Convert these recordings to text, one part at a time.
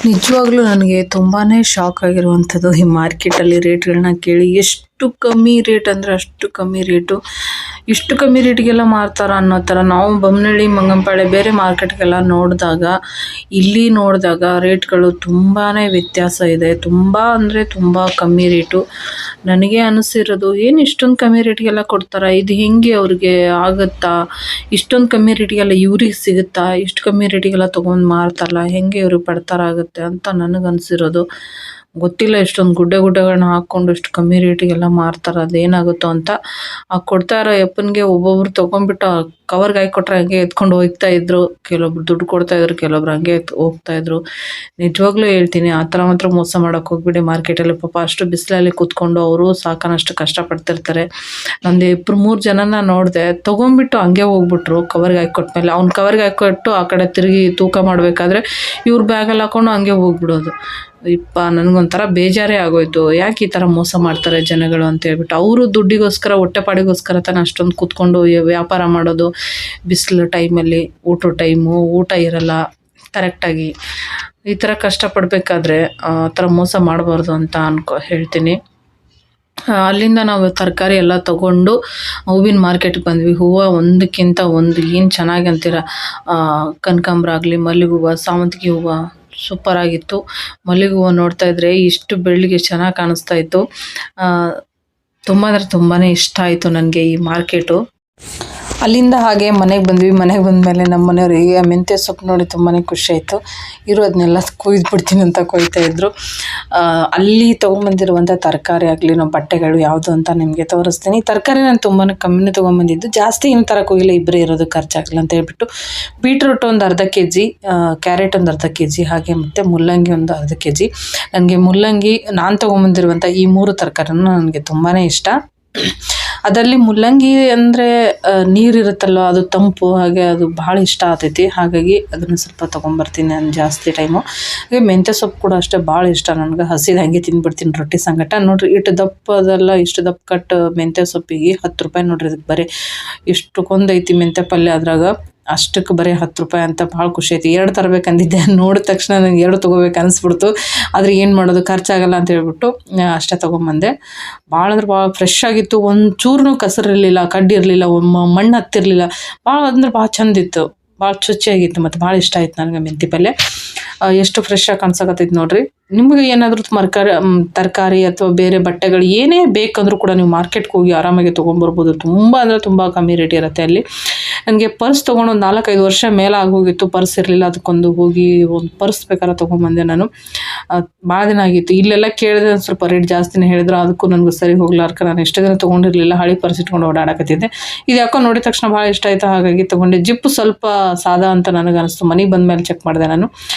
ನಿಜವಾಗ್ಲೂ ನನಗೆ ತುಂಬಾ ಶಾಕ್ ಆಗಿರುವಂಥದ್ದು ಈ ಮಾರ್ಕೆಟಲ್ಲಿ ರೇಟ್ಗಳನ್ನ ಕೇಳಿ. ಎಷ್ಟು ಕಮ್ಮಿ ರೇಟ್ ಅಂದರೆ ಅಷ್ಟು ಕಮ್ಮಿ ರೇಟು. ಇಷ್ಟು ಕಮ್ಮಿ ರೇಟಿಗೆಲ್ಲ ಮಾರ್ತಾರ ಅನ್ನೋ ಥರ. ನಾವು ಬೊಮ್ಮನಹಳ್ಳಿ, ಮಂಗನಪಾಳ್ಯ ಬೇರೆ ಮಾರ್ಕೆಟ್ಗೆಲ್ಲ ಇಲ್ಲಿ ನೋಡಿದಾಗ ರೇಟ್ಗಳು ತುಂಬಾ ವ್ಯತ್ಯಾಸ ಇದೆ. ತುಂಬ ಅಂದರೆ ತುಂಬ ಕಮ್ಮಿ ರೇಟು. ನನಗೆ ಅನಿಸಿರೋದು, ಏನು ಇಷ್ಟೊಂದು ಕಮ್ಮಿ ರೇಟಿಗೆಲ್ಲ ಕೊಡ್ತಾರಾ? ಇದು ಹೆಂಗೆ ಅವ್ರಿಗೆ ಆಗುತ್ತಾ? ಇಷ್ಟೊಂದು ಕಮ್ಮಿ ರೇಟಿಗೆಲ್ಲ ಇವ್ರಿಗೆ ಸಿಗುತ್ತಾ? ಇಷ್ಟು ಕಮ್ಮಿ ರೇಟಿಗೆಲ್ಲ ತೊಗೊಂಡು ಮಾರ್ತಾರಲ್ಲ, ಹೆಂಗೆ ಇವ್ರಿಗೆ ಪಡ್ತಾರ ಆಗುತ್ತೆ ಅಂತ ನನಗನ್ಸಿರೋದು. ಗೊತ್ತಿಲ್ಲ, ಇಷ್ಟೊಂದು ಗುಡ್ಡೆಗಳನ್ನ ಹಾಕ್ಕೊಂಡು ಇಷ್ಟು ಕಮ್ಮಿ ರೇಟಿಗೆಲ್ಲ ಮಾರ್ತಾರೆ, ಅದೇನಾಗುತ್ತೋ ಅಂತ. ಆ ಕೊಡ್ತಾ ಇರೋ ಯಪ್ಪನಿಗೆ ಒಬ್ಬೊಬ್ರು ತೊಗೊಂಡ್ಬಿಟ್ಟು ಕವರ್ಗೆ ಹಾಕಿಕೊಟ್ರೆ ಹಂಗೆ ಎತ್ಕೊಂಡು ಹೋಗ್ತಾ ಇದ್ರು. ಕೆಲವೊಬ್ರು ದುಡ್ಡು ಕೊಡ್ತಾ ಇದ್ರು, ಕೆಲವೊಬ್ರು ಹಂಗೆ ಹೋಗ್ತಾ ಇದ್ರು. ನಿಜವಾಗ್ಲೂ ಹೇಳ್ತೀನಿ, ಆ ಥರ ಮಾತ್ರ ಮೋಸ ಮಾಡೋಕೆ ಹೋಗ್ಬಿಡಿ ಮಾರ್ಕೆಟಲ್ಲಿ. ಪಾಪ ಅಷ್ಟು ಬಿಸಿಲಲ್ಲಿ ಕೂತ್ಕೊಂಡು ಅವರು ಸಾಕನಷ್ಟು ಕಷ್ಟಪಡ್ತಿರ್ತಾರೆ. ನಂದು 2-3 ಜನನ ನೋಡಿದೆ, ತೊಗೊಂಡ್ಬಿಟ್ಟು ಹಂಗೆ ಹೋಗ್ಬಿಟ್ರು. ಕವರ್ಗೆ ಹಾಕಿಕೊಟ್ಮೇಲೆ ಅವ್ನು ಕವರ್ಗೆ ಹಾಕಿಕೊಟ್ಟು ಆ ಕಡೆ ತಿರುಗಿ ತೂಕ ಮಾಡಬೇಕಾದ್ರೆ ಇವ್ರು ಬ್ಯಾಗಲ್ಲಿ ಹಾಕೊಂಡು ಹಂಗೆ ಹೋಗ್ಬಿಡೋದು. ನನಗೊಂಥರ ಬೇಜಾರೇ ಆಗೋಯ್ತು. ಯಾಕೆ ಈ ಥರ ಮೋಸ ಮಾಡ್ತಾರೆ ಜನಗಳು ಅಂತ ಹೇಳ್ಬಿಟ್ಟು. ಅವರು ದುಡ್ಡಿಗೋಸ್ಕರ, ಹೊಟ್ಟೆಪಾಡಿಗೋಸ್ಕರ ತಾನೇ ಅಷ್ಟೊಂದು ಕೂತ್ಕೊಂಡು ವ್ಯಾಪಾರ ಮಾಡೋದು. ಬಿಸಿಲು ಟೈಮಲ್ಲಿ, ಊಟ ಇರಲ್ಲ ಕರೆಕ್ಟಾಗಿ. ಈ ಥರ ಕಷ್ಟಪಡಬೇಕಾದ್ರೆ ಆ ಥರ ಮೋಸ ಮಾಡಬಾರ್ದು ಅಂತ ಹೇಳ್ತೀನಿ. ಅಲ್ಲಿಂದ ನಾವು ತರಕಾರಿ ಎಲ್ಲ ತೊಗೊಂಡು ಹೂವಿನ ಮಾರ್ಕೆಟ್ಗೆ ಬಂದ್ವಿ. ಹೂವು ಒಂದಕ್ಕಿಂತ ಒಂದು ಏನು ಚೆನ್ನಾಗಿ ಅಂತೀರ. ಕನಕಾಂಬರ ಆಗಲಿ, ಮಲ್ಲಿಗೆ ಹೂವು, ಸಾವಂತಿಗೆ ಹೂವು ಸೂಪರಾಗಿತ್ತು. ಮಲ್ಲಿಗೆ ಹೂವು ನೋಡ್ತಾ ಇದ್ರೆ ಇಷ್ಟು ಬೆಳ್ಳಿಗೆ ಚೆನ್ನಾಗಿ ಕಾಣಿಸ್ತಾ ಇತ್ತು. ತುಂಬ ಅಂದರೆ ತುಂಬಾ ಇಷ್ಟ ಆಯಿತು ನನಗೆ ಈ ಮಾರ್ಕೆಟು. ಅಲ್ಲಿಂದ ಹಾಗೆ ಮನೆಗೆ ಬಂದ್ವಿ. ಮನೆಗೆ ಬಂದಮೇಲೆ ನಮ್ಮ ಮನೆಯವರಿಗೆ ಮೆಂತ್ಯ ಸೊಪ್ಪು ನೋಡಿ ತುಂಬಾ ಖುಷಿ ಆಯಿತು. ಅದನ್ನೆಲ್ಲ ಕೊಯ್ದುಬಿಡ್ತೀನಿ ಅಂತ ಕೊಯ್ತಾಯಿದ್ರು. ಅಲ್ಲಿ ತೊಗೊಂಬಂದಿರುವಂಥ ತರಕಾರಿ ಆಗಲಿ, ನಾವು ಬಟ್ಟೆಗಳು ಯಾವುದು ಅಂತ ನಿಮಗೆ ತೋರಿಸ್ತೀನಿ. ತರಕಾರಿ ನಾನು ತುಂಬಾ ಕಮ್ಮಿನೇ ತೊಗೊಂಬಂದಿದ್ದು, ಜಾಸ್ತಿ ಏನು ತರಕ್ಕೆ ಹೋಗಿಲ್ಲ, ಇಬ್ಬರೇ ಇರೋದು ಖರ್ಚಾಗಲ್ಲ ಅಂತ ಹೇಳ್ಬಿಟ್ಟು. ಬೀಟ್ರೂಟ್ ಒಂದು ಅರ್ಧ kg, ಕ್ಯಾರೆಟ್ ಒಂದು ಅರ್ಧ kg, ಹಾಗೆ ಮತ್ತು ಮುಲ್ಲಂಗಿ ಒಂದು ಅರ್ಧ kg. ನನಗೆ ಮುಲ್ಲಂಗಿ, ನಾನು ತೊಗೊಂಬಂದಿರುವಂಥ ಈ 3 ತರಕಾರಿನೂ ನನಗೆ ತುಂಬಾ ಇಷ್ಟ. ಅದರಲ್ಲಿ ಮುಲ್ಲಂಗಿ ಅಂದರೆ ನೀರಿರುತ್ತಲ್ವ, ಅದು ತಂಪು, ಹಾಗೆ ಅದು ಭಾಳ ಇಷ್ಟ ಆಗ್ತೈತಿ. ಹಾಗಾಗಿ ಅದನ್ನು ಸ್ವಲ್ಪ ತೊಗೊಂಬರ್ತೀನಿ ನಾನು ಜಾಸ್ತಿ ಟೈಮು. ಹಾಗೆ ಮೆಂತ್ಯ ಸೊಪ್ಪು ಕೂಡ ಅಷ್ಟೇ ಭಾಳ ಇಷ್ಟ ನನಗೆ. ಹಸಿದು ಹಾಗೆ ತಿಂದ್ಬಿಡ್ತೀನಿ ರೊಟ್ಟಿ ಸಂಗಟ. ನೋಡಿರಿ ಇಷ್ಟು ದಪ್ಪ ಕಟ್ ಮೆಂತ್ಯ ಸೊಪ್ಪಿಗೆ 10 ರೂಪಾಯಿ ನೋಡಿರಿ. ಇದಕ್ಕೆ ಬರೀ ಇಷ್ಟಕ್ಕೊಂದೈತಿ ಮೆಂತ್ಯ ಪಲ್ಯ. ಅದ್ರಾಗ ಅಷ್ಟಕ್ಕೆ ಬರೀ 10 ರೂಪಾಯಿ ಅಂತ ಭಾಳ ಖುಷಿ ಆಯ್ತು. 2 ತರಬೇಕಂದಿದ್ದೆ, ನೋಡಿದ ತಕ್ಷಣ ನನಗೆ 2 ತೊಗೋಬೇಕು ಅನಿಸ್ಬಿಡ್ತು. ಆದರೆ ಏನು ಮಾಡೋದು, ಖರ್ಚಾಗಲ್ಲ ಅಂತ ಹೇಳ್ಬಿಟ್ಟು ಅಷ್ಟೇ ತೊಗೊಂಬಂದೆ. ಭಾಳ ಅಂದ್ರೆ ಭಾಳ ಫ್ರೆಶ್ ಆಗಿತ್ತು. ಒಂದು ಚೂರ್ನೂ ಕಸರಿರಲಿಲ್ಲ, ಕಡ್ಡಿ ಇರಲಿಲ್ಲ, ಮಣ್ಣು ಹತ್ತಿರಲಿಲ್ಲ. ಭಾಳ ಚಂದಿತ್ತು, ಭಾಳ ಚುಚ್ಚಿಯಾಗಿತ್ತು ಮತ್ತು ಭಾಳ ಇಷ್ಟ ಆಯ್ತು ನನಗೆ ಮೆಂತಿ ಪಲ್ಯ. ಎಷ್ಟು ಫ್ರೆಶ್ ಆಗಿ ಕಾಣಿಸಕತ್ತೈತೆ ನೋಡಿರಿ. ನಿಮಗೆ ಏನಾದರೂ ತರಕಾರಿ ಅಥವಾ ಬೇರೆ ಬಟ್ಟೆಗಳು ಏನೇ ಬೇಕಂದ್ರೂ ಕೂಡ ನೀವು ಮಾರ್ಕೆಟ್ಗೆ ಹೋಗಿ ಆರಾಮಾಗಿ ತೊಗೊಂಬರ್ಬೋದು. ತುಂಬ ಅಂದರೆ ತುಂಬ ಕಮ್ಮಿ ರೇಟ್ ಇರುತ್ತೆ ಅಲ್ಲಿ. ನನಗೆ ಪರ್ಸ್ ತೊಗೊಂಡು ಒಂದು 4-5 ವರ್ಷ ಮೇಲೆ ಆಗೋಗಿತ್ತು. ಪರ್ಸ್ ಇರಲಿಲ್ಲ, ಅದಕ್ಕೊಂದು ಹೋಗಿ ಒಂದು ಪರ್ಸ್ ಬೇಕಾದ್ರೆ ತೊಗೊಂಬಂದೆ ನಾನು. ಭಾಳ ದಿನ ಆಗಿತ್ತು. ಇಲ್ಲೆಲ್ಲ ಕೇಳಿದ್ರೆ ಸ್ವಲ್ಪ ರೇಟ್ ಜಾಸ್ತಿನೇ ಹೇಳಿದ್ರು. ಅದಕ್ಕೂ ನನಗೂ ಸರಿ ಹೋಗ್ಲಾರ್ಕ ನಾನು ಎಷ್ಟೇ ದಿನ ತೊಗೊಂಡಿರಲಿಲ್ಲ. ಹಳಿ ಪರ್ಸ್ ಇಟ್ಕೊಂಡು ಓಡಾಡಕತ್ತಿದ್ದೆ. ಇದು ಯಾಕೋ ನೋಡಿದ ತಕ್ಷಣ ಭಾಳ ಇಷ್ಟ ಆಯಿತು, ಹಾಗಾಗಿ ತೊಗೊಂಡೆ. ಜಿಪ್ಪು ಸ್ವಲ್ಪ ಸಾದಾ ಅಂತ ನನಗೆ ಅನಿಸ್ತು. ಮನೆಗೆ ಬಂದ ಮೇಲೆ ಚೆಕ್ ಮಾಡಿದೆ ನಾನು.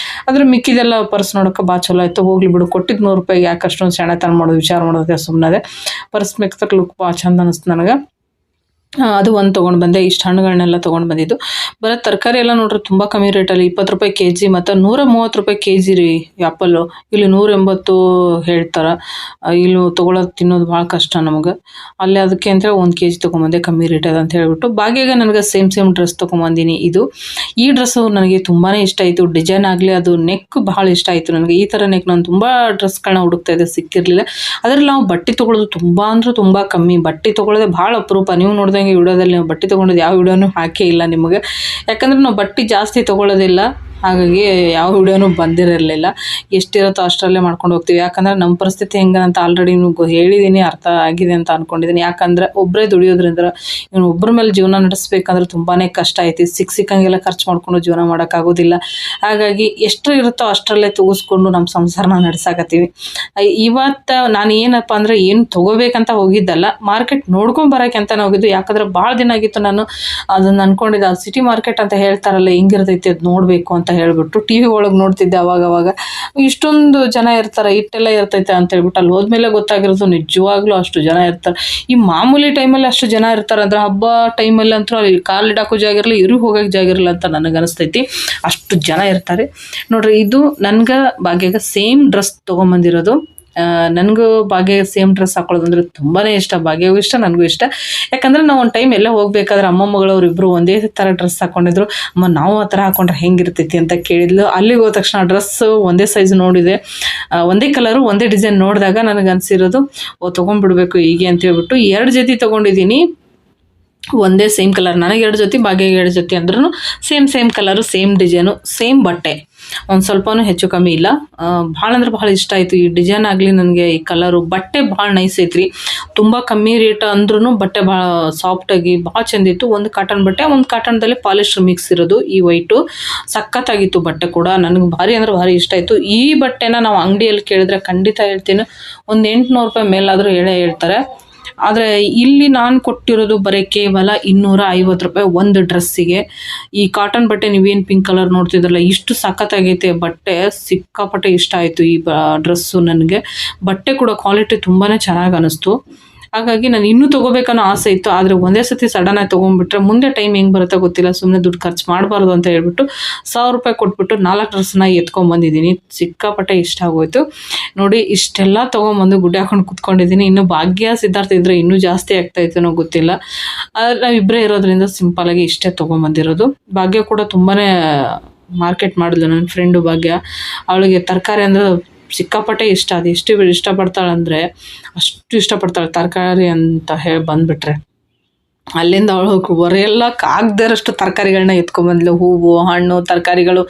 ಆದರೆ ಮಿಕ್ಕಿದೆಲ್ಲ ಪರ್ಸ್ ನೋಡೋಕೆ ಭಾಳ ಚಲೋ ಆಯಿತು. ಹೋಗ್ಲಿ ಬಿಡು, ಕೊಟ್ಟಿದ್ದು 100 ರೂಪಾಯಿಗೆ ಯಾಕೆ ಅಷ್ಟೊಂದು ಸೆಣತನ ಮಾಡೋದು, ವಿಚಾರ ಮಾಡೋದಕ್ಕೆ ಸುಮ್ಮನೆ. ಪರ್ಸ್ ಮೆಕ್ತಕ್ಕೆ ಲುಕ್ ಭಾಳ ಚಂದ ಅನ್ನಿಸ್ತು ನನಗೆ. ಅದು ಒಂದು ತೊಗೊಂಡು ಬಂದೆ. ಇಷ್ಟು ಹಣ್ಣುಗಳನ್ನೆಲ್ಲ ತೊಗೊಂಡು ಬಂದಿದ್ದು. ಬರೋ ತರಕಾರಿ ಎಲ್ಲ ನೋಡ್ರಿ ತುಂಬ ಕಮ್ಮಿ ರೇಟಲ್ಲಿ 20 ರೂಪಾಯಿ kg ಮತ್ತು 130 ರೂಪಾಯಿ kg ರೀ ಆ್ಯಪಲ್ಲು. ಇಲ್ಲಿ 180 ಹೇಳ್ತಾರೆ. ಇಲ್ಲಿ ತೊಗೊಳೋದು ತಿನ್ನೋದು ಭಾಳ ಕಷ್ಟ ನಮಗೆ. ಅಲ್ಲಿ ಅದಕ್ಕೆ ಅಂತ 1 kg ತೊಗೊಂಬಂದೆ, ಕಮ್ಮಿ ರೇಟ್ ಅದ ಅಂತ ಹೇಳ್ಬಿಟ್ಟು. ಬಾಗಿಯಾಗ ನನಗೆ ಸೇಮ್ ಡ್ರೆಸ್ ತೊಗೊಂಬಂದಿನಿ. ಈ ಡ್ರೆಸ್ಸು ನನಗೆ ತುಂಬಾ ಇಷ್ಟ ಆಯಿತು. ಡಿಸೈನ್ ಆಗಲಿ, ಅದು ನೆಕ್ ಭಾಳ ಇಷ್ಟ ಆಯಿತು ನನಗೆ. ಈ ಥರ ನೆಕ್ ನಾನು ತುಂಬ ಡ್ರೆಸ್ಗಳನ್ನ ಹುಡುಕ್ತಾ ಇದ್ದೆ, ಸಿಕ್ಕಿರಲಿಲ್ಲ. ಅದರಲ್ಲಿ ನಾವು ಬಟ್ಟೆ ತೊಗೊಳೋದು ತುಂಬ ಅಂದರೆ ತುಂಬ ಕಮ್ಮಿ. ಬಟ್ಟೆ ತೊಗೊಳ್ಳೋದೇ ಭಾಳ ಅಪರೂಪ. ನೀವು ನೋಡಿದಂಗೆ ವಿಡಿಯೋದಲ್ಲಿ ನಾವು ಬಟ್ಟೆ ತೊಗೊಂಡದ್ದು ಯಾವ ವಿಡಿಯೋನೂ ಹಾಕೇ ಇಲ್ಲ ನಿಮಗೆ. ಯಾಕಂದರೆ ನಾವು ಬಟ್ಟೆ ಜಾಸ್ತಿ ತೊಗೊಳ್ಳೋದಿಲ್ಲ, ಹಾಗಾಗಿ ಯಾವ ವಿಡಿಯೋನೂ ಬಂದಿರಲಿಲ್ಲ. ಎಷ್ಟಿರುತ್ತೋ ಅಷ್ಟರಲ್ಲೇ ಮಾಡ್ಕೊಂಡು ಹೋಗ್ತೀವಿ. ಯಾಕಂದರೆ ನಮ್ಮ ಪರಿಸ್ಥಿತಿ ಹೆಂಗಂತ ಆಲ್ರೆಡಿ ಹೇಳಿದ್ದೀನಿ, ಅರ್ಥ ಆಗಿದೆ ಅಂತ ಅಂದ್ಕೊಂಡಿದ್ದೀನಿ. ಯಾಕಂದರೆ ಒಬ್ಬರೇ ದುಡಿಯೋದ್ರಿಂದ ಒಬ್ಬರ ಮೇಲೆ ಜೀವನ ನಡೆಸ್ಬೇಕಂದ್ರೆ ತುಂಬಾ ಕಷ್ಟ ಐತಿ. ಸಿಕ್ಕಂಗೆಲ್ಲ ಖರ್ಚು ಮಾಡ್ಕೊಂಡು ಜೀವನ ಮಾಡೋಕ್ಕಾಗೋದಿಲ್ಲ. ಹಾಗಾಗಿ ಎಷ್ಟು ಇರುತ್ತೋ ಅಷ್ಟರಲ್ಲೇ ತೂಗಿಸ್ಕೊಂಡು ನಮ್ಮ ಸಂಸಾರನ ನಡೆಸಾಕತ್ತೀವಿ. ಇವತ್ತು ನಾನು ಏನಪ್ಪ ಅಂದರೆ ಏನು ತೊಗೋಬೇಕಂತ ಹೋಗಿದ್ದಲ್ಲ, ಮಾರ್ಕೆಟ್ ನೋಡ್ಕೊಂಡು ಬರೋಕ್ಕೆ ಅಂತಲೇ ಹೋಗಿದ್ದು. ಯಾಕಂದರೆ ಭಾಳ ದಿನ ಆಗಿತ್ತು ನಾನು ಅದನ್ನು ಅಂದ್ಕೊಂಡಿದ್ದೆ. ಅದು ಸಿಟಿ ಮಾರ್ಕೆಟ್ ಅಂತ ಹೇಳ್ತಾರಲ್ಲ, ಹಿಂಗಿರ್ತೈತಿ ಅದು ನೋಡಬೇಕು ಅಂತ ಹೇಳ್ಬಿಟ್ಟು ಟಿ ವಿ ಒಳಗೆ ನೋಡ್ತಿದ್ದೆ ಅವಾಗ. ಇಷ್ಟೊಂದು ಜನ ಇರ್ತಾರೆ, ಇಟ್ಟೆಲ್ಲ ಇರ್ತೈತೆ ಅಂತ ಹೇಳ್ಬಿಟ್ಟು ಅಲ್ಲಿ ಹೋದ್ಮೇಲೆ ಗೊತ್ತಾಗಿರೋದು ನಿಜವಾಗ್ಲೂ ಅಷ್ಟು ಜನ ಇರ್ತಾರೆ. ಈ ಮಾಮೂಲಿ ಟೈಮಲ್ಲಿ ಅಷ್ಟು ಜನ ಇರ್ತಾರೆ ಅಂದ್ರೆ, ಹಬ್ಬ ಟೈಮಲ್ಲಿ ಅಂತೂ ಅಲ್ಲಿ ಕಾಲಿಡಾಕೋ ಜಾಗ ಇರಲಿ, ಇರು ಹೋಗೋಕೆ ಜಾಗ ಇರಲ್ಲ ಅಂತ ನನಗೆ ಅನಿಸ್ತೈತಿ. ಅಷ್ಟು ಜನ ಇರ್ತಾರೆ ನೋಡ್ರಿ. ಇದು ನನಗೆ ಭಾಗ್ಯಾಗ ಸೇಮ್ ಡ್ರೆಸ್ ತೊಗೊಂಬಂದಿರೋದು. ನನಗೂ ಭಾಗ್ಯ ಸೇಮ್ ಡ್ರೆಸ್ ಹಾಕೊಳ್ಳೋದಂದ್ರೆ ತುಂಬಾ ಇಷ್ಟ. ಭಾಗ್ಯಗೂ ಇಷ್ಟ, ನನಗೂ ಇಷ್ಟ. ಯಾಕಂದರೆ ನಾವು ಒಂದು ಟೈಮ್ ಎಲ್ಲ ಹೋಗ್ಬೇಕಾದ್ರೆ ಅಮ್ಮಮ್ಮಗಳು ಇಬ್ಬರು ಒಂದೇ ಥರ ಡ್ರೆಸ್ ಹಾಕ್ಕೊಂಡಿದ್ರು. ಅಮ್ಮ ನಾವು ಆ ಥರ ಹಾಕೊಂಡ್ರೆ ಹೆಂಗಿರ್ತೈತಿ ಅಂತ ಕೇಳಿದ್ಲು. ಅಲ್ಲಿಗೆ ಹೋದ ತಕ್ಷಣ ಡ್ರೆಸ್ ಒಂದೇ ಸೈಜ್ ನೋಡಿದೆ, ಒಂದೇ ಕಲರು ಒಂದೇ ಡಿಸೈನ್ ನೋಡಿದಾಗ ನನಗೆ ಅನಿಸಿರೋದು ತೊಗೊಂಡ್ಬಿಡ್ಬೇಕು ಹೀಗೆ ಅಂತ ಹೇಳ್ಬಿಟ್ಟು 2 ಜೊತೆ ತೊಗೊಂಡಿದ್ದೀನಿ. ಒಂದೇ ಸೇಮ್ ಕಲರ್, ನನಗೆ 2 ಜೊತೆ, ಭಾಗ್ಯಗೆ 2 ಜೊತೆ ಅಂದ್ರೂ same colour, same design, same ಬಟ್ಟೆ, ಒಂದು ಸ್ವಲ್ಪನೂ ಹೆಚ್ಚು ಕಮ್ಮಿ ಇಲ್ಲ. ಭಾಳ ಅಂದ್ರೆ ಭಾಳ ಇಷ್ಟ ಆಯಿತು ಈ ಡಿಸೈನ್ ಆಗಲಿ, ನನಗೆ ಈ ಕಲರು. ಬಟ್ಟೆ ಭಾಳ ನೈಸ್ ಐತ್ರಿ, ತುಂಬ ಕಮ್ಮಿ ರೇಟ್ ಅಂದ್ರೂ ಬಟ್ಟೆ ಭಾಳ ಸಾಫ್ಟಾಗಿ ಭಾಳ ಚೆಂದಿತ್ತು. ಒಂದು ಕಾಟನ್ ಬಟ್ಟೆ, ಒಂದು ಕಾಟನ್ದಲ್ಲಿ ಪಾಲಿಸ್ಟರ್ ಮಿಕ್ಸ್ ಇರೋದು. ಈ ವೈಟು ಸಖತ್ತಾಗಿತ್ತು ಬಟ್ಟೆ ಕೂಡ, ನನಗೆ ಭಾರಿ ಅಂದ್ರೆ ಭಾರಿ ಇಷ್ಟ ಆಯಿತು. ಈ ಬಟ್ಟೆನ ನಾವು ಅಂಗಡಿಯಲ್ಲಿ ಕೇಳಿದ್ರೆ ಖಂಡಿತ ಹೇಳ್ತೀನಿ ಒಂದು 800 ರೂಪಾಯಿ ಮೇಲಾದರೂ ಹೇಳ್ತಾರೆ. ಆದರೆ ಇಲ್ಲಿ ನಾನು ಕೊಟ್ಟಿರೋದು ಬರೀ ಕೇವಲ 250 ರೂಪಾಯಿ ಒಂದು ಡ್ರೆಸ್ಸಿಗೆ. ಈ ಕಾಟನ್ ಬಟ್ಟೆ ನೀವೇನು ಪಿಂಕ್ ಕಲರ್ ನೋಡ್ತಿದ್ರಲ್ಲ, ಇಷ್ಟು ಸಖತ್ತಾಗೈತೆ ಬಟ್ಟೆ, ಸಿಕ್ಕಾಪಟ್ಟೆ ಇಷ್ಟ ಆಯಿತು ಈ ಡ್ರೆಸ್ಸು ನನಗೆ. ಬಟ್ಟೆ ಕೂಡ ಕ್ವಾಲಿಟಿ ತುಂಬಾ ಚೆನ್ನಾಗಿ ಅನ್ನಿಸ್ತು. ಹಾಗಾಗಿ ನಾನು ಇನ್ನೂ ತೊಗೋಬೇಕನ್ನೋ ಆಸೆ ಇತ್ತು. ಆದರೆ ಒಂದೇ ಸತಿ ಸಡನ್ನಾಗಿ ತೊಗೊಂಡ್ಬಿಟ್ರೆ ಮುಂದೆ ಟೈಮ್ ಹೆಂಗೆ ಬರುತ್ತೋ ಗೊತ್ತಿಲ್ಲ, ಸುಮ್ಮನೆ ದುಡ್ಡು ಖರ್ಚು ಮಾಡಬಾರ್ದು ಅಂತ ಹೇಳ್ಬಿಟ್ಟು 1000 ರೂಪಾಯಿ ಕೊಟ್ಬಿಟ್ಟು 4 ಡ್ರೆಸ್ನ ಎತ್ಕೊಂಡ್ಬಂದಿದ್ದೀನಿ. ಸಿಕ್ಕಾಪಟ್ಟೆ ಇಷ್ಟ ಆಗೋಯ್ತು ನೋಡಿ. ಇಷ್ಟೆಲ್ಲ ತೊಗೊಂಬಂದು ಗುಡ್ಡೆ ಹಾಕೊಂಡು ಕುತ್ಕೊಂಡಿದ್ದೀನಿ. ಇನ್ನು ಭಾಗ್ಯ ಸಿದ್ಧಾರ್ಥ ಇದ್ದರೆ ಇನ್ನೂ ಜಾಸ್ತಿ ಆಗ್ತಾಯಿತ್ತು ಗೊತ್ತಿಲ್ಲ. ಆದರೆ ನಾವಿಬ್ಬರೇ ಇರೋದ್ರಿಂದ ಸಿಂಪಲಾಗಿ ಇಷ್ಟೇ ತೊಗೊಂಬಂದಿರೋದು. ಭಾಗ್ಯ ಕೂಡ ತುಂಬಾ ಮಾರ್ಕೆಟ್ ಮಾಡಿದ್ಲು, ನನ್ನ ಫ್ರೆಂಡು ಭಾಗ್ಯ. ಅವಳಿಗೆ ತರಕಾರಿ ಅಂದರೆ ಸಿಕ್ಕಾಪಟ್ಟೆ ಇಷ್ಟ. ಅದು ಎಷ್ಟು ಇಷ್ಟಪಡ್ತಾಳಂದರೆ ಅಷ್ಟು ಇಷ್ಟಪಡ್ತಾಳೆ ತರಕಾರಿ ಅಂತ ಹೇಳಿ ಬಂದುಬಿಟ್ರೆ. ಅಲ್ಲಿಂದ ಅವಳು ಹೊರೆಯಲ್ಲಕ್ಕಾಗದಿರೋಷ್ಟು ತರಕಾರಿಗಳನ್ನ ಎತ್ಕೊಂಡ್ಬಂದ್ಲು. ಹೂವು, ಹಣ್ಣು, ತರಕಾರಿಗಳು.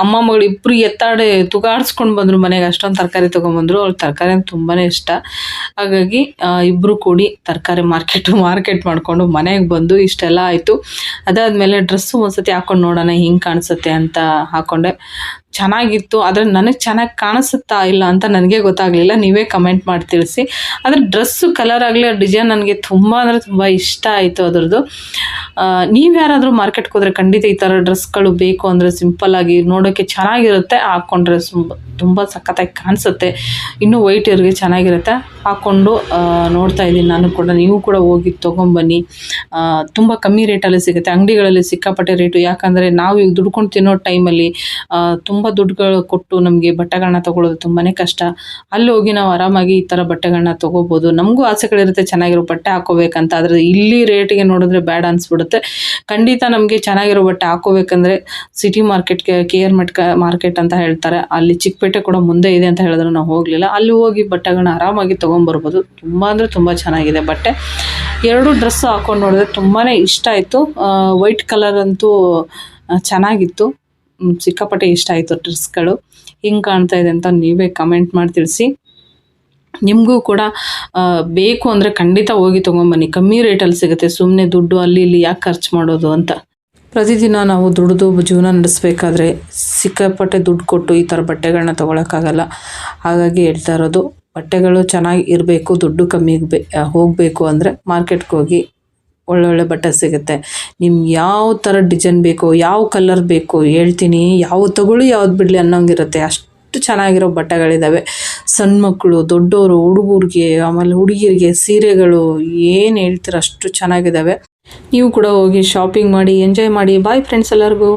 ಅಮ್ಮಮ್ಮಗಳು ಇಬ್ಬರು ಎತ್ತಾಡಿ ತುಗಾಡಿಸ್ಕೊಂಡು ಬಂದರು ಮನೆಗೆ. ಅಷ್ಟೊಂದು ತರಕಾರಿ ತೊಗೊಂಬಂದರು. ಅವ್ಳು ತರಕಾರಿ ಅಂತ ತುಂಬಾ ಇಷ್ಟ. ಹಾಗಾಗಿ ಇಬ್ಬರು ಕೂಡಿ ತರಕಾರಿ ಮಾರ್ಕೆಟ್ ಮಾಡಿಕೊಂಡು ಮನೆಗೆ ಬಂದು ಇಷ್ಟೆಲ್ಲ ಆಯಿತು. ಅದಾದಮೇಲೆ ಡ್ರೆಸ್ಸು ಒಂದ್ಸತಿ ಹಾಕ್ಕೊಂಡು ನೋಡೋಣ ಹಿಂಗೆ ಕಾಣಿಸುತ್ತೆ ಅಂತ ಹಾಕ್ಕೊಂಡೆ. ಚೆನ್ನಾಗಿತ್ತು. ಆದರೆ ನನಗೆ ಚೆನ್ನಾಗಿ ಕಾಣಿಸುತ್ತಾ ಇಲ್ಲ ಅಂತ ನನಗೆ ಗೊತ್ತಾಗಲಿಲ್ಲ. ನೀವೇ ಕಮೆಂಟ್ ಮಾಡಿ ತಿಳಿಸಿ. ಆದರೆ ಡ್ರೆಸ್ಸು ಕಲರ್ ಆಗಲಿ, ಡಿಸೈನ್ ನನಗೆ ತುಂಬ ಅಂದರೆ ತುಂಬ ಇಷ್ಟ ಆಯಿತು ಅದರದ್ದು. ನೀವು ಯಾರಾದರೂ ಮಾರ್ಕೆಟ್ಗೆ ಹೋದರೆ ಖಂಡಿತ ಈ ಥರ ಡ್ರೆಸ್ಗಳು ಬೇಕು ಅಂದರೆ ಸಿಂಪಲ್ಲಾಗಿ ನೋಡೋಕ್ಕೆ ಚೆನ್ನಾಗಿರುತ್ತೆ. ಹಾಕ್ಕೊಂಡ್ರೆ ತುಂಬ ಸಖತ್ತಾಗಿ ಕಾಣಿಸುತ್ತೆ. ಇನ್ನೂ ವೈಟ್ ಇವ್ರಿಗೆ ಚೆನ್ನಾಗಿರುತ್ತೆ. ಹಾಕ್ಕೊಂಡು ನೋಡ್ತಾ ಇದ್ದೀನಿ ನಾನು ಕೂಡ. ನೀವು ಕೂಡ ಹೋಗಿ ತೊಗೊಂಬನ್ನಿ. ತುಂಬ ಕಮ್ಮಿ ರೇಟಲ್ಲಿ ಸಿಗುತ್ತೆ. ಅಂಗಡಿಗಳಲ್ಲಿ ಸಿಕ್ಕಾಪಟ್ಟೆ ರೇಟು. ಯಾಕಂದರೆ ನಾವು ಈಗ ದುಡ್ಕೊಂಡು ತಿನ್ನೋ ಟೈಮಲ್ಲಿ ತುಂಬ ದುಡ್ಡುಗಳು ಕೊಟ್ಟು ನಮಗೆ ಬಟ್ಟೆಗಳನ್ನ ತೊಗೊಳ್ಳೋದು ತುಂಬಾ ಕಷ್ಟ. ಅಲ್ಲಿ ಹೋಗಿ ನಾವು ಆರಾಮಾಗಿ ಈ ಥರ ಬಟ್ಟೆಗಳನ್ನ ತೊಗೋಬೋದು. ನಮಗೂ ಆಸೆಗಳಿರುತ್ತೆ ಚೆನ್ನಾಗಿರೋ ಬಟ್ಟೆ ಹಾಕೋಬೇಕಂತ. ಆದರೆ ಇಲ್ಲಿ ರೇಟಿಗೆ ನೋಡಿದ್ರೆ ಬೇಡ ಅನಿಸ್ಬಿಡುತ್ತೆ. ಖಂಡಿತ ನಮಗೆ ಚೆನ್ನಾಗಿರೋ ಬಟ್ಟೆ ಹಾಕೋಬೇಕಂದ್ರೆ ಸಿಟಿ ಮಾರ್ಕೆಟ್ಗೆ, KR ಮಾರ್ಕೆಟ್ ಅಂತ ಹೇಳ್ತಾರೆ, ಅಲ್ಲಿ ಚಿಕ್ಕಪೇಟೆ ಕೂಡ ಮುಂದೆ ಇದೆ ಅಂತ ಹೇಳಿದ್ರೆ ನಾವು ಹೋಗಲಿಲ್ಲ. ಅಲ್ಲಿ ಹೋಗಿ ಬಟ್ಟೆಗಳನ್ನ ಆರಾಮಾಗಿ ತೊಗೊಂಬರ್ಬೋದು. ತುಂಬ ಅಂದರೆ ತುಂಬ ಚೆನ್ನಾಗಿದೆ ಬಟ್ಟೆ. 2 ಡ್ರೆಸ್ಸು ಹಾಕ್ಕೊಂಡು ನೋಡಿದ್ರೆ ತುಂಬಾ ಇಷ್ಟ ಆಯಿತು. ವೈಟ್ ಕಲರ್ ಅಂತೂ ಚೆನ್ನಾಗಿತ್ತು. ಸಿಕ್ಕಾಪಟ್ಟೆ ಇಷ್ಟ ಆಯಿತು ಡ್ರೆಸ್ಗಳು. ಹಿಂಗೆ ಕಾಣ್ತಾ ಇದೆ ಅಂತ ನೀವೇ ಕಮೆಂಟ್ ಮಾಡಿ ತಿಳಿಸಿ. ನಿಮಗೂ ಕೂಡ ಬೇಕು ಅಂದರೆ ಖಂಡಿತ ಹೋಗಿ ತೊಗೊಂಬನ್ನಿ. ಕಮ್ಮಿ ರೇಟಲ್ಲಿ ಸಿಗುತ್ತೆ. ಸುಮ್ಮನೆ ದುಡ್ಡು ಅಲ್ಲಿ ಇಲ್ಲಿ ಯಾಕೆ ಖರ್ಚು ಮಾಡೋದು ಅಂತ. ಪ್ರತಿದಿನ ನಾವು ದುಡಿದು ಜೀವನ ನಡೆಸಬೇಕಾದ್ರೆ ಸಿಕ್ಕಾಪಟ್ಟೆ ದುಡ್ಡು ಕೊಟ್ಟು ಈ ಥರ ಬಟ್ಟೆಗಳನ್ನ ತೊಗೊಳಕ್ಕಾಗಲ್ಲ. ಹಾಗಾಗಿ ಹೇಳ್ತಾ ಇರೋದು, ಬಟ್ಟೆಗಳು ಚೆನ್ನಾಗಿ ಇರಬೇಕು, ದುಡ್ಡು ಕಮ್ಮಿ ಹೋಗಬೇಕು ಅಂದರೆ ಮಾರ್ಕೆಟ್ಗೆ ಹೋಗಿ ಒಳ್ಳೊಳ್ಳೆ ಬಟ್ಟೆ ಸಿಗುತ್ತೆ. ನಿಮ್ಗೆ ಯಾವ ಥರ ಡಿಸೈನ್ ಬೇಕು, ಯಾವ ಕಲರ್ ಬೇಕು ಹೇಳ್ತೀನಿ, ಯಾವ್ದು ತೊಗೊಳ್ಳಿ ಯಾವ್ದು ಬಿಡಲಿ ಅನ್ನೋಂಗಿರುತ್ತೆ. ಅಷ್ಟು ಚೆನ್ನಾಗಿರೋ ಬಟ್ಟೆಗಳಿದ್ದಾವೆ. ಸಣ್ಣ ಮಕ್ಕಳು, ದೊಡ್ಡವರು, ಹುಡುಗರಿಗೆ, ಆಮೇಲೆ ಹುಡುಗಿರಿಗೆ ಸೀರೆಗಳು, ಏನು ಹೇಳ್ತೀರ ಅಷ್ಟು ಚೆನ್ನಾಗಿದ್ದಾವೆ. ನೀವು ಕೂಡ ಹೋಗಿ ಶಾಪಿಂಗ್ ಮಾಡಿ ಎಂಜಾಯ್ ಮಾಡಿ. ಬಾಯ್ ಫ್ರೆಂಡ್ಸ್ ಎಲ್ಲರಿಗೂ.